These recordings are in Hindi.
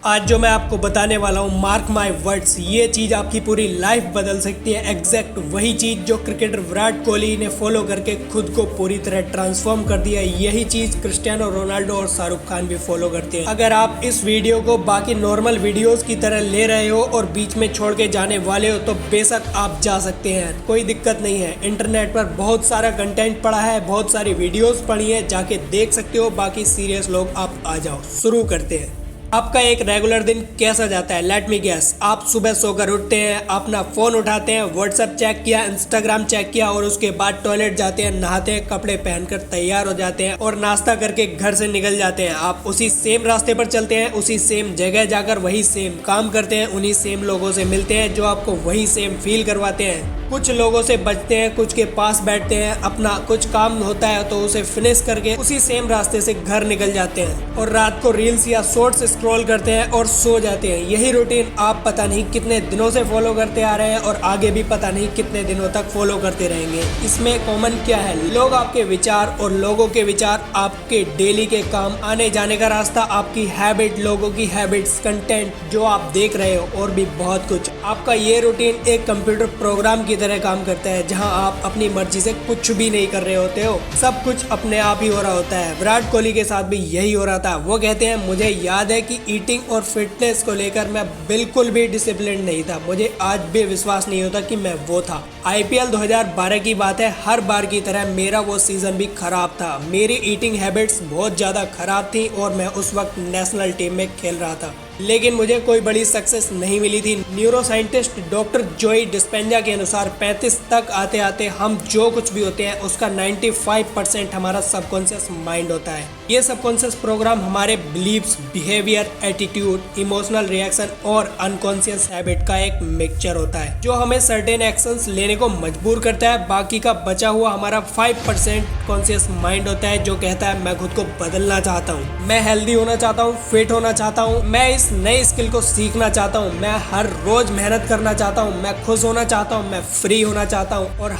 आज जो मैं आपको बताने वाला हूँ, मार्क माय वर्ड्स, ये चीज़ आपकी पूरी लाइफ बदल सकती है। एग्जैक्ट वही चीज़ जो क्रिकेटर विराट कोहली ने फॉलो करके खुद को पूरी तरह ट्रांसफॉर्म कर दिया, यही चीज़ क्रिस्टियानो रोनाल्डो और शाहरुख खान भी फॉलो करते हैं। अगर आप इस वीडियो को बाकी नॉर्मल वीडियोस की तरह ले रहे हो और बीच में छोड़ के जाने वाले हो तो बेशक आप जा सकते हैं, कोई दिक्कत नहीं है। इंटरनेट पर बहुत सारा कंटेंट पड़ा है, बहुत सारी वीडियोस पड़ी है, जाके देख सकते हो। बाकी सीरियस लोग आप आ जाओ, शुरू करते हैं। आपका एक रेगुलर दिन कैसा जाता है? Let me guess. आप सुबह सोकर उठते हैं, अपना फ़ोन उठाते हैं, व्हाट्सएप चेक किया, इंस्टाग्राम चेक किया और उसके बाद टॉयलेट जाते हैं, नहाते हैं, कपड़े पहनकर तैयार हो जाते हैं और नाश्ता करके घर से निकल जाते हैं। आप उसी सेम रास्ते पर चलते हैं, उसी सेम जगह जाकर वही सेम काम करते हैं, उन्हीं सेम लोगों से मिलते हैं जो आपको वही सेम फील करवाते हैं। कुछ लोगों से बचते हैं, कुछ के पास बैठते हैं, अपना कुछ काम होता है तो उसे फिनिश करके उसी सेम रास्ते से घर निकल जाते हैं और रात को रील्स या शॉर्ट्स स्क्रॉल करते हैं और सो जाते हैं। यही रूटीन आप पता नहीं कितने दिनों से फॉलो करते आ रहे हैं और आगे भी पता नहीं कितने दिनों तक फॉलो करते रहेंगे। इसमें कॉमन क्या है? लोग आपके विचार और लोगों के विचार, आपके डेली के काम, आने जाने का रास्ता, आपकी हैबिट, लोगों की हैबिट्स, कंटेंट जो आप देख रहे हो और भी बहुत कुछ। आपका ये रूटीन एक कंप्यूटर प्रोग्राम की तरह काम करता है जहां आप अपनी मर्जी से कुछ भी नहीं कर रहे होते हो, सब कुछ अपने आप ही हो रहा होता है। विराट कोहली के साथ भी यही हो रहा था। वो कहते हैं, मुझे याद है कि ईटिंग और फिटनेस को लेकर मैं बिल्कुल भी डिसिप्लिन नहीं था, मुझे आज भी विश्वास नहीं होता कि मैं वो था। आईपीएल 2012 की बात है, हर बार की तरह मेरा वो सीजन भी खराब था। मेरी ईटिंग हैबिट्स बहुत ज्यादा खराब थी और मैं उस वक्त नेशनल टीम में खेल रहा था, लेकिन मुझे कोई बड़ी सक्सेस नहीं मिली थी। न्यूरो साइंटिस्ट डॉक्टर जोई डिस्पेंजा के अनुसार 35 तक आते आते हम जो कुछ भी होते हैं उसका 95% हमारा सबकॉन्शियस माइंड होता है। ये सबकॉन्शियस प्रोग्राम हमारे beliefs, behaviour, attitude, emotional reaction और अनकॉन्शियस हैबिट का एक मिक्सचर होता है जो हमें सर्टेन एक्शंस लेने को मजबूर करता है। बाकी का बचा हुआ हमारा 5% कॉन्शियस माइंड होता है जो कहता है मैं खुद को बदलना चाहता हूँ, मैं हेल्दी होना चाहता हूँ, फिट होना चाहता हूँ, मैं इस नई स्किल को सीखना चाहता हूँ, मैं हर रोज मेहनत करना चाहता हूँ, मैं खुश होना चाहता हूँ, मैं फ्री होना चाहता हूँ। और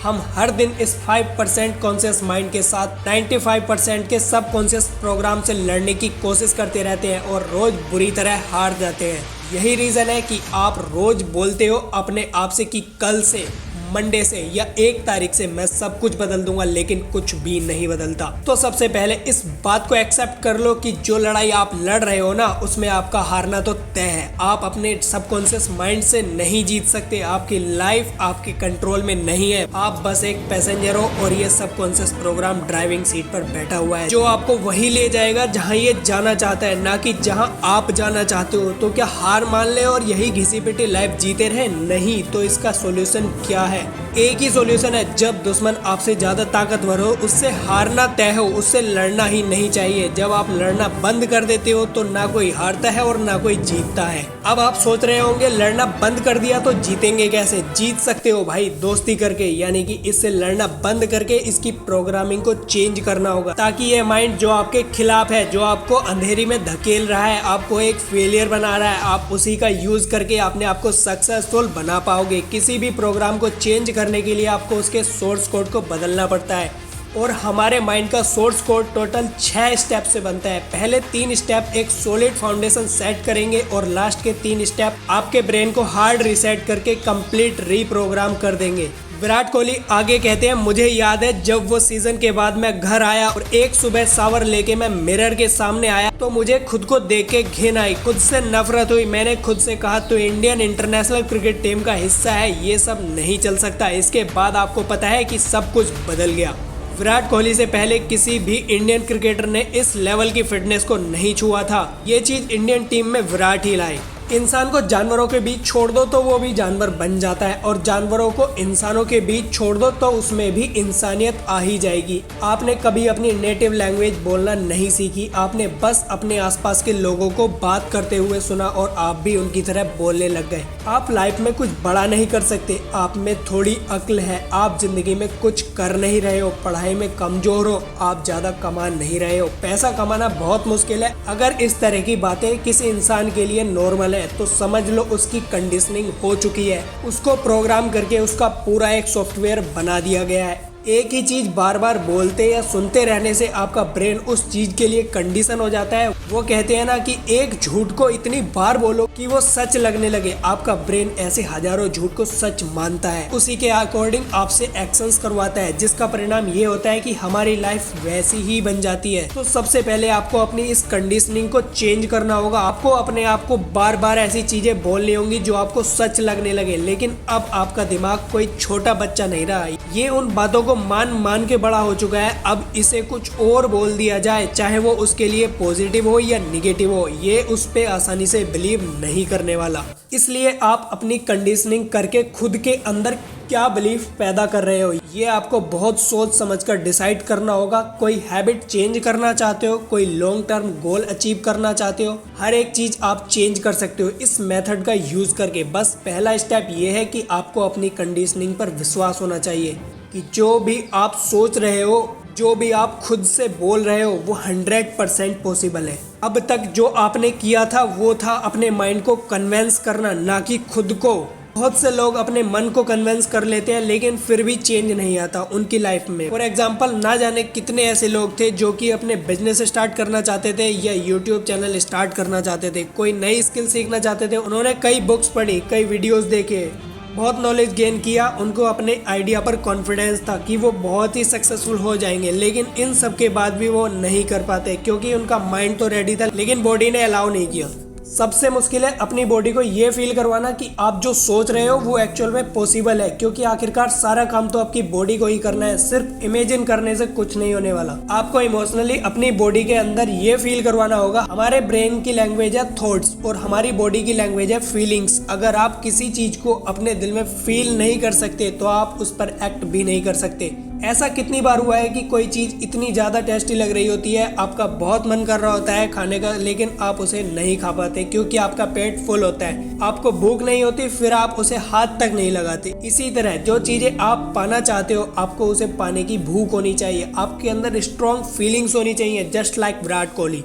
हम हर दिन इस 5% कॉन्शियस माइंड के साथ 95% के सब कॉन्शियस प्रोग्राम से लड़ने की कोशिश करते रहते हैं और रोज बुरी तरह हार जाते हैं। यही रीजन है कि आप रोज बोलते हो अपने आप से कि कल से, मंडे से या 1 तारीख से मैं सब कुछ बदल दूंगा, लेकिन कुछ भी नहीं बदलता। तो सबसे पहले इस बात को एक्सेप्ट कर लो कि जो लड़ाई आप लड़ रहे हो ना, उसमें आपका हारना तो तय है। आप अपने सबकॉन्शियस माइंड से नहीं जीत सकते, आपकी लाइफ आपके कंट्रोल में नहीं है। आप बस एक पैसेंजर हो और ये सबकॉन्शियस प्रोग्राम ड्राइविंग सीट पर बैठा हुआ है जो आपको वही ले जाएगा जहाँ ये जाना चाहता है, ना कि जहाँ आप जाना चाहते हो। तो क्या हार मान ले और यही घिसी पिटी लाइफ जीते रहे? नहीं। तो इसका सोल्यूशन क्या है? एक ही सॉल्यूशन है, जब दुश्मन आपसे ज्यादा ताकतवर हो उससे हारना तय हो, उससे लड़ना ही नहीं चाहिए। जब आप लड़ना बंद कर देते हो तो ना कोई हारता है और ना कोई जीतता है। अब आप सोच रहे होंगे लड़ना बंद कर दिया तो जीतेंगे कैसे? जीत सकते हो भाई, दोस्ती करके, यानी कि इससे लड़ना बंद करके इसकी प्रोग्रामिंग को चेंज करना होगा ताकि ये माइंड जो आपके खिलाफ है, जो आपको अंधेरी में धकेल रहा है, आपको एक फेलियर बना रहा है, आप उसी का यूज करके अपने आप को सक्सेसफुल बना पाओगे। किसी भी प्रोग्राम को चेंज करने के लिए आपको उसके सोर्स कोड को बदलना पड़ता है और हमारे माइंड का सोर्स कोड टोटल 6 स्टेप से बनता है। पहले 3 स्टेप एक सॉलिड फाउंडेशन सेट करेंगे और लास्ट के 3 स्टेप आपके ब्रेन को हार्ड रीसेट करके कंप्लीट रीप्रोग्राम कर देंगे। विराट कोहली आगे कहते हैं, मुझे याद है जब वो सीजन के बाद मैं घर आया और एक सुबह शावर लेके मैं मिरर के सामने आया तो मुझे खुद को देख के घिन आई, खुद से नफरत हुई। मैंने खुद से कहा तो इंडियन इंटरनेशनल क्रिकेट टीम का हिस्सा है, ये सब नहीं चल सकता। इसके बाद आपको पता है कि सब कुछ बदल गया। विराट कोहली से पहले किसी भी इंडियन क्रिकेटर ने इस लेवल की फिटनेस को नहीं छुआ था। ये चीज इंडियन टीम में विराट ही लाए। इंसान को जानवरों के बीच छोड़ दो तो वो भी जानवर बन जाता है और जानवरों को इंसानों के बीच छोड़ दो तो उसमें भी इंसानियत आ ही जाएगी। आपने कभी अपनी नेटिव लैंग्वेज बोलना नहीं सीखी, आपने बस अपने आसपास के लोगों को बात करते हुए सुना और आप भी उनकी तरह बोलने लग गए। आप लाइफ में कुछ बड़ा नहीं कर सकते, आप में थोड़ी अक्ल है, आप जिंदगी में कुछ कर नहीं रहे हो, पढ़ाई में कमजोर हो, आप ज्यादा कमा नहीं रहे हो, पैसा कमाना बहुत मुश्किल है। अगर इस तरह की बातें किसी इंसान के लिए नॉर्मल है तो समझ लो उसकी कंडीशनिंग हो चुकी है, उसको प्रोग्राम करके उसका पूरा एक सॉफ्टवेयर बना दिया गया है। एक ही चीज बार बार बोलते या सुनते रहने से आपका ब्रेन उस चीज के लिए कंडीशन हो जाता है। वो कहते हैं ना कि एक झूठ को इतनी बार बोलो कि वो सच लगने लगे। आपका ब्रेन ऐसे हजारों झूठ को सच मानता है, उसी के अकॉर्डिंग आपसे एक्शंस करवाता है, जिसका परिणाम ये होता है कि हमारी लाइफ वैसी ही बन जाती है। तो सबसे पहले आपको अपनी इस कंडीशनिंग को चेंज करना होगा। आपको अपने आप को बार बार ऐसी चीजें बोलनी होंगी जो आपको सच लगने लगे। लेकिन अब आपका दिमाग कोई छोटा बच्चा नहीं रहा, ये उन बातों को मान मान के बड़ा हो चुका है। अब इसे कुछ और बोल दिया जाए, चाहे वो उसके लिए पॉजिटिव हो या निगेटिव हो, ये उस पे आसानी से बिलीव नहीं करने वाला। इसलिए आप अपनी कंडीशनिंग करके खुद के अंदर क्या बिलीफ पैदा कर रहे हो, ये आपको बहुत सोच समझकर डिसाइड करना होगा। कोई हैबिट चेंज करना चाहते हो, कोई लॉन्ग टर्म गोल अचीव करना चाहते हो, हर एक चीज आप चेंज कर सकते हो इस मेथड का यूज करके। बस पहला स्टेप ये है कि आपको अपनी कंडीशनिंग पर विश्वास होना चाहिए कि जो भी आप सोच रहे हो, जो भी आप खुद से बोल रहे हो, वो 100% पॉसिबल है। अब तक जो आपने किया था वो था अपने माइंड को कन्वेंस करना, ना कि खुद को। बहुत से लोग अपने मन को कन्वेंस कर लेते हैं लेकिन फिर भी चेंज नहीं आता उनकी लाइफ में। फॉर एग्जांपल, ना जाने कितने ऐसे लोग थे जो कि अपने बिजनेस स्टार्ट करना चाहते थे या यूट्यूब चैनल स्टार्ट करना चाहते थे, कोई नई स्किल सीखना चाहते थे। उन्होंने कई बुक्स पढ़ी, कई वीडियोस देखे, बहुत नॉलेज गेन किया, उनको अपने आइडिया पर कॉन्फिडेंस था कि वो बहुत ही सक्सेसफुल हो जाएंगे। लेकिन इन सब के बाद भी वो नहीं कर पाते क्योंकि उनका माइंड तो रेडी था लेकिन बॉडी ने अलाउ नहीं किया। सबसे मुश्किल है अपनी बॉडी को ये फील करवाना कि आप जो सोच रहे हो वो एक्चुअल में पॉसिबल है, क्योंकि आखिरकार सारा काम तो आपकी बॉडी को ही करना है। सिर्फ इमेजिन करने से कुछ नहीं होने वाला। आपको इमोशनली अपनी बॉडी के अंदर ये फील करवाना होगा। हमारे ब्रेन की लैंग्वेज है थॉट्स और हमारी बॉडी की लैंग्वेज है फीलिंग्स। अगर आप किसी चीज को अपने दिल में फील नहीं कर सकते तो आप उस पर एक्ट भी नहीं कर सकते। ऐसा कितनी बार हुआ है कि कोई चीज इतनी ज्यादा टेस्टी लग रही होती है, आपका बहुत मन कर रहा होता है खाने का, लेकिन आप उसे नहीं खा पाते क्योंकि आपका पेट फुल होता है, आपको भूख नहीं होती, फिर आप उसे हाथ तक नहीं लगाते। इसी तरह जो चीजें आप पाना चाहते हो, आपको उसे पाने की भूख होनी चाहिए, आपके अंदर स्ट्रॉन्ग फीलिंग्स होनी चाहिए, जस्ट लाइक विराट कोहली।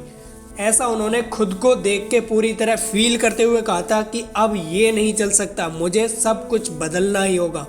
ऐसा उन्होंने खुद को देख के पूरी तरह फील करते हुए कहा था कि अब ये नहीं चल सकता, मुझे सब कुछ बदलना ही होगा।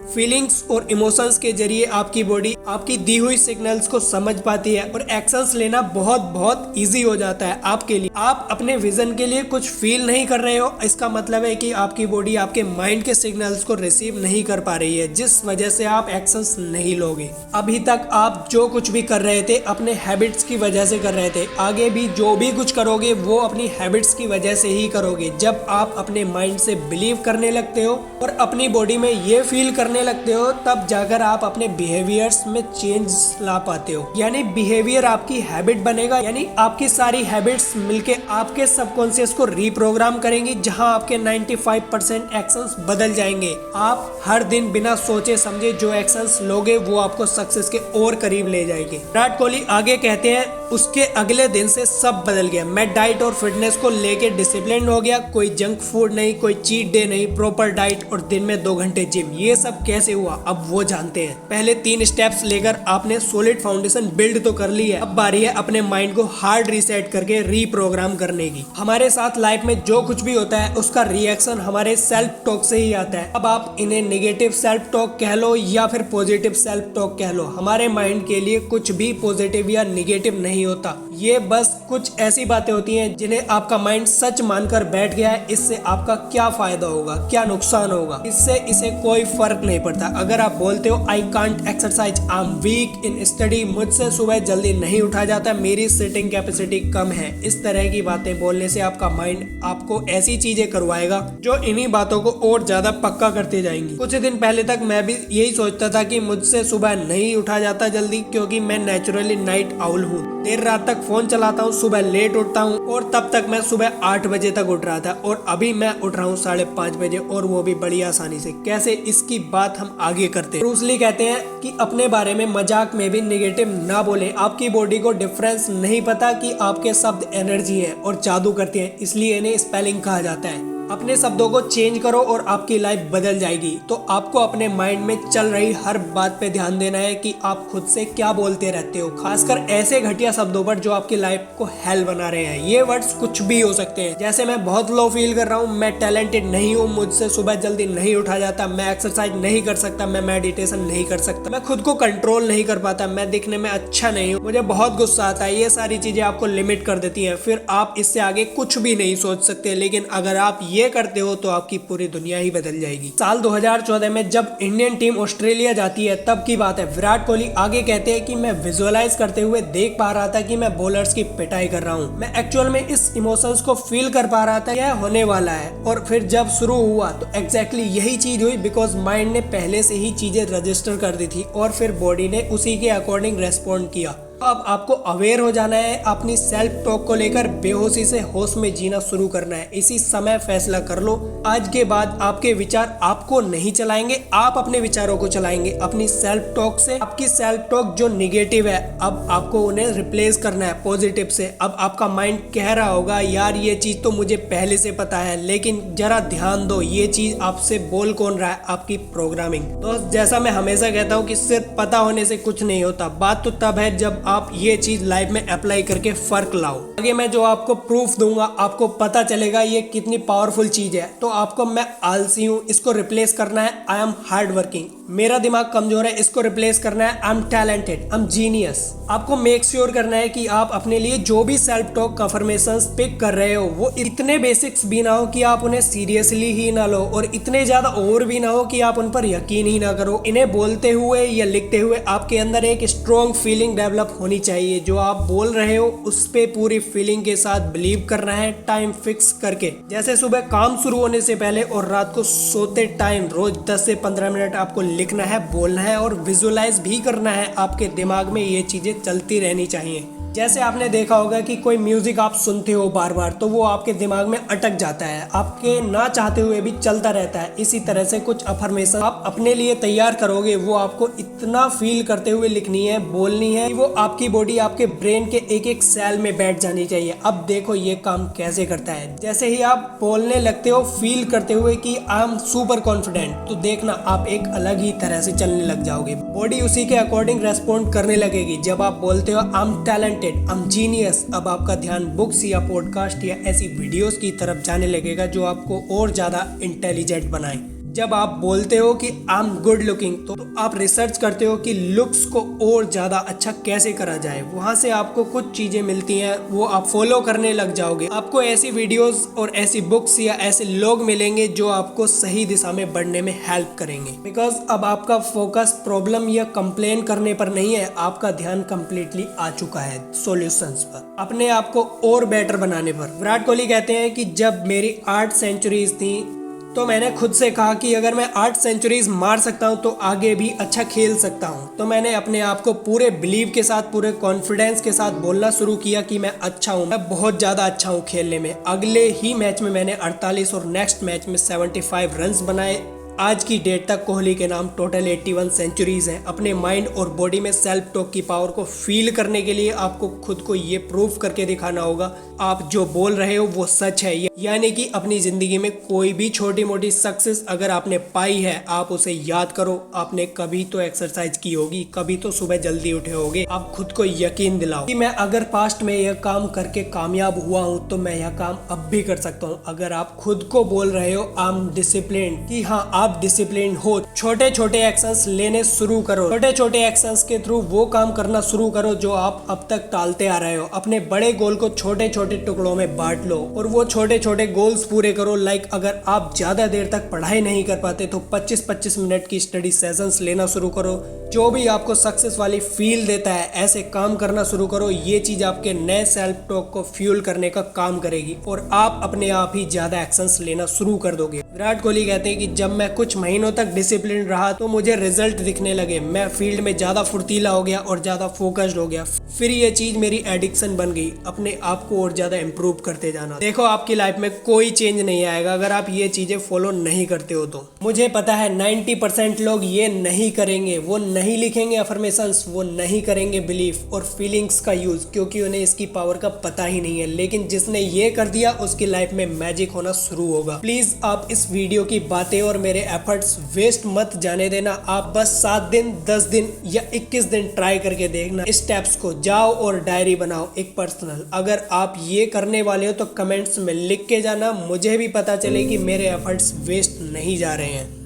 फीलिंग्स और इमोशंस के जरिए आपकी बॉडी आपकी दी हुई सिग्नल्स को समझ पाती है और एक्शंस लेना बहुत बहुत इजी हो जाता है आपके लिए। आप अपने विजन के लिए कुछ फील नहीं कर रहे हो, इसका मतलब है कि आपकी बॉडी आपके माइंड के सिग्नल्स को रिसीव नहीं कर पा रही है, जिस वजह से आप एक्शंस नहीं लोगे। अभी तक आप जो कुछ भी कर रहे थे अपने हैबिट्स की वजह से कर रहे थे, आगे भी जो भी कुछ करोगे वो अपनी हैबिट्स की वजह से ही करोगे। जब आप अपने माइंड से बिलीव करने लगते हो और अपनी बॉडी में ये फील करने लगते हो, तब जाकर आप अपने बिहेवियर्स में चेंज ला पाते हो। यानी बिहेवियर आपकी हैबिट बनेगा, यानी आपकी सारी हैबिट्स मिलके आपके सबकॉन्शियस को रीप्रोग्राम करेंगी, जहां आपके 95% एक्शंस बदल जाएंगे। आप हर दिन बिना सोचे समझे जो एक्शंस लोगे वो आपको सक्सेस के और करीब ले जाएंगे। विराट कोहली आगे कहते हैं, उसके अगले दिन से सब बदल गया। मैं डाइट और फिटनेस को लेके डिसिप्लिन हो गया, कोई जंक फूड नहीं, कोई चीट डे नहीं, प्रॉपर डाइट और दिन में 2 घंटे जिम। ये सब कैसे हुआ अब वो जानते हैं। पहले 3 स्टेप्स लेकर आपने सॉलिड फाउंडेशन बिल्ड तो कर ली है, अब बारी है अपने माइंड को हार्ड रीसेट करके रीप्रोग्राम करने की। हमारे साथ लाइफ में जो कुछ भी होता है उसका रिएक्शन हमारे सेल्फ टॉक से ही आता है। अब आप इन्हें नेगेटिव सेल्फ टॉक कह लो या फिर पॉजिटिव सेल्फ टॉक कह लो, हमारे माइंड के लिए कुछ भी पॉजिटिव या नेगेटिव नहीं होता। ये बस कुछ ऐसी बातें होती हैं जिन्हें आपका माइंड सच मानकर बैठ गया है। इससे आपका क्या फायदा होगा, क्या नुकसान होगा, इससे इसे कोई फर्क नहीं पड़ता। अगर आप बोलते हो I can't exercise, I am weak in study, मुझसे सुबह जल्दी नहीं उठा जाता, मेरी सिटिंग कैपेसिटी कम है, इस तरह की बातें बोलने से आपका माइंड आपको ऐसी चीजें करवाएगा जो इन्हीं बातों को और ज्यादा पक्का करते जाएंगी। कुछ दिन पहले तक मैं भी यही सोचता था कि मुझसे सुबह नहीं उठा जाता जल्दी, क्योंकि मैं नेचुरली नाइट आउल हूँ, देर रात तक फोन चलाता हूँ, सुबह लेट उठता हूँ और तब तक मैं सुबह 8 बजे तक उठ रहा था और अभी मैं उठ रहा हूँ 5:30 बजे और वो भी बड़ी आसानी से। कैसे, इसकी बात हम आगे करते हैं। ब्रूस ली कहते हैं कि अपने बारे में मजाक में भी नेगेटिव ना बोले। आपकी बॉडी को डिफरेंस नहीं पता कि आपके शब्द एनर्जी है और जादू करते हैं, इसलिए इन्हें स्पेलिंग कहा जाता है। अपने शब्दों को चेंज करो और आपकी लाइफ बदल जाएगी। तो आपको अपने माइंड में चल रही हर बात पे ध्यान देना है कि आप खुद से क्या बोलते रहते हो, खासकर ऐसे घटिया शब्दों पर जो आपकी लाइफ को हेल बना रहे हैं। ये वर्ड्स कुछ भी हो सकते हैं, जैसे मैं बहुत लो फील कर रहा हूँ, मैं टैलेंटेड नहीं हूँ, मुझसे सुबह जल्दी नहीं उठा जाता, मैं एक्सरसाइज नहीं कर सकता, मैं मेडिटेशन नहीं कर सकता, मैं खुद को कंट्रोल नहीं कर पाता, मैं दिखने में अच्छा नहीं हूँ, मुझे बहुत गुस्सा आता है। ये सारी चीजें आपको लिमिट कर देती हैं, फिर आप इससे आगे कुछ भी नहीं सोच सकते। लेकिन अगर आप ये करते हो तो आपकी पूरी दुनिया ही बदल जाएगी। साल 2014 में जब इंडियन टीम ऑस्ट्रेलिया जाती है तब की बात है। विराट कोहली आगे कहते हैं कि मैं विजुअलाइज करते हुए देख पा रहा था कि मैं बॉलर्स की पिटाई कर रहा हूँ, मैं एक्चुअल में इस इमोशंस को फील कर पा रहा था, यह होने वाला है। और फिर जब शुरू हुआ तो एग्जैक्टली यही चीज हुई, बिकॉज माइंड ने पहले से ही चीजें रजिस्टर कर दी थी और फिर बॉडी ने उसी के अकॉर्डिंग रेस्पॉन्ड किया। अब आपको अवेयर हो जाना है, अपनी सेल्फ टॉक को लेकर बेहोशी से होश में जीना शुरू करना है। इसी समय फैसला कर लो, आज के बाद आपके विचार आपको नहीं चलाएंगे, आप अपने विचारों को चलाएंगे अपनी सेल्फ टॉक से। आपकी सेल्फ टॉक जो निगेटिव है, अब आपको उन्हें रिप्लेस करना है पॉजिटिव से। अब आपका माइंड कह रहा होगा यार ये चीज तो मुझे पहले से पता है, लेकिन जरा ध्यान दो ये चीज आपसे बोल कौन रहा है, आपकी प्रोग्रामिंग। दोस्त, जैसा मैं हमेशा कहता हूँ कि सिर्फ पता होने से कुछ नहीं होता, बात तो तब है जब आप ये चीज लाइफ में अप्लाई करके फर्क लाओ। आगे मैं जो आपको प्रूफ दूंगा आपको पता चलेगा ये कितनी पावरफुल चीज है। तो आपको मैं आलसी हूँ इसको रिप्लेस करना है आई एम हार्ड वर्किंग, मेरा दिमाग कमजोर है इसको रिप्लेस करना है I am talented, I am genius. आपको मेक श्योर करना है कि आप अपने लिए जो भी सेल्फ टॉक अफर्मेशंस पिक कर रहे हो वो इतने बेसिक्स भी ना हो कि आप उन्हें सीरियसली ही ना लो और इतने ज्यादा ओवर भी ना हो कि आप उन पर यकीन ही ना करो। इन्हें बोलते हुए या लिखते हुए आपके अंदर एक स्ट्रॉन्ग फीलिंग डेवलप होनी चाहिए। जो आप बोल रहे हो उस पे पूरी फीलिंग के साथ बिलीव करना है, टाइम फिक्स करके, जैसे सुबह काम शुरू होने से पहले और रात को सोते टाइम रोज 10 से 15 मिनट आपको लिखना है, बोलना है और विजुअलाइज भी करना है। आपके दिमाग में ये चीजें चलती रहनी चाहिए। जैसे आपने देखा होगा कि कोई म्यूजिक आप सुनते हो बार बार तो वो आपके दिमाग में अटक जाता है, आपके ना चाहते हुए भी चलता रहता है। इसी तरह से कुछ अफर्मेशन आप अपने लिए तैयार करोगे, वो आपको इतना फील करते हुए लिखनी है, बोलनी है कि वो आपकी बॉडी, आपके ब्रेन के एक एक सेल में बैठ जानी चाहिए। अब देखो ये काम कैसे करता है। जैसे ही आप बोलने लगते हो फील करते हुए कि आई एम सुपर कॉन्फिडेंट, तो देखना आप एक अलग ही तरह से चलने लग जाओगे, बॉडी उसी के अकॉर्डिंग रेस्पॉन्ड करने लगेगी। जब आप बोलते हो I am talented, I am genius, अब आपका ध्यान बुक्स या पॉडकास्ट या ऐसी वीडियोस की तरफ जाने लगेगा जो आपको और ज्यादा इंटेलिजेंट बनाए। जब आप बोलते हो कि आई एम गुड लुकिंग, तो आप रिसर्च करते हो कि लुक्स को और ज्यादा अच्छा कैसे करा जाए। वहां से आपको कुछ चीजें मिलती हैं, वो आप फॉलो करने लग जाओगे। आपको ऐसी वीडियोस और ऐसी बुक्स या ऐसे लोग मिलेंगे जो आपको सही दिशा में बढ़ने में हेल्प करेंगे। बिकॉज अब आपका फोकस प्रॉब्लम या कंप्लेन करने पर नहीं है, आपका ध्यान कंप्लीटली आ चुका है सॉल्यूशंस पर, अपने आप को और बेटर बनाने पर। विराट कोहली कहते हैं कि जब मेरी 8 सेंचुरीज थी तो मैंने खुद से कहा कि अगर मैं 8 सेंचुरीज मार सकता हूं तो आगे भी अच्छा खेल सकता हूं। तो मैंने अपने आप को पूरे बिलीव के साथ, पूरे कॉन्फिडेंस के साथ बोलना शुरू किया कि मैं अच्छा हूं, मैं बहुत ज्यादा अच्छा हूं खेलने में। अगले ही मैच में मैंने 48 और नेक्स्ट मैच में 75 रन्स बनाए। आज की डेट तक कोहली के नाम टोटल 81 सेंचुरीज हैं। अपने माइंड और बॉडी में सेल्फ टॉक की पावर को फील करने के लिए आपको खुद को ये प्रूव करके दिखाना होगा आप जो बोल रहे हो वो सच है। यानी कि अपनी जिंदगी में कोई भी छोटी मोटी सक्सेस अगर आपने पाई है, आप उसे याद करो। आपने कभी तो एक्सरसाइज की होगी, कभी तो सुबह जल्दी उठे होगे। आप खुद को यकीन दिलाओ कि मैं अगर पास्ट में यह काम करके कामयाब हुआ हूँ तो मैं यह काम अब भी कर सकता हूँ। अगर आप खुद को बोल रहे हो आई एम डिसिप्लिन, कि हाँ आप डिसिप्लिन हो, छोटे छोटे एक्शंस लेने शुरू करो। छोटे छोटे एक्शंस के थ्रू वो काम करना शुरू करो जो आप अब तक टालते आ रहे हो। अपने बड़े गोल को छोटे छोटे टुकड़ों में बांट लो और वो छोटे छोटे गोल्स पूरे करो। लाइक अगर आप ज्यादा देर तक पढ़ाई नहीं कर पाते तो 25-25 मिनट की स्टडी सेशंस लेना शुरू करो। जो भी आपको सक्सेस वाली फील देता है ऐसे काम करना शुरू करो। ये चीज आपके नए सेल्फ टॉक को फ्यूल करने का काम करेगी और आप अपने आप ही ज्यादा एक्शंस लेना शुरू कर दोगे। विराट कोहली कहते हैं कि जब मैं कुछ महीनों तक डिसिप्लिन रहा तो मुझे रिजल्ट दिखने लगे, मैं फील्ड में ज़्यादा फुर्तीला हो गया और ज़्यादा फोकस्ड हो गया। फिर ये चीज़ मेरी एडिक्शन बन गई, अपने आप को और ज़्यादा इम्प्रूव करते जाना। देखो आपकी लाइफ में कोई चेंज नहीं आएगा अगर आप ये चीज़ें फॉलो नहीं करते हो तो। मुझे पता है 90% लोग ये नहीं करेंगे, वो नहीं लिखेंगे अफर्मेशंस, वो नहीं करेंगे बिलीफ और फीलिंग्स का यूज़, क्योंकि उन्हें इसकी पावर का पता ही नहीं है। लेकिन जिसने ये कर दिया उसकी लाइफ में मैजिक होना शुरू होगा। प्लीज़ आप इस वीडियो की बातें और मेरे एफर्ट्स वेस्ट मत जाने देना। आप बस 7 दिन, 10 दिन या 21 दिन ट्राई करके देखना। इस स्टेप्स को जाओ और डायरी बनाओ एक पर्सनल। अगर आप ये करने वाले हो तो कमेंट्स में लिख के जाना, मुझे भी पता चले कि मेरे एफर्ट्स वेस्ट नहीं जा रहे हैं।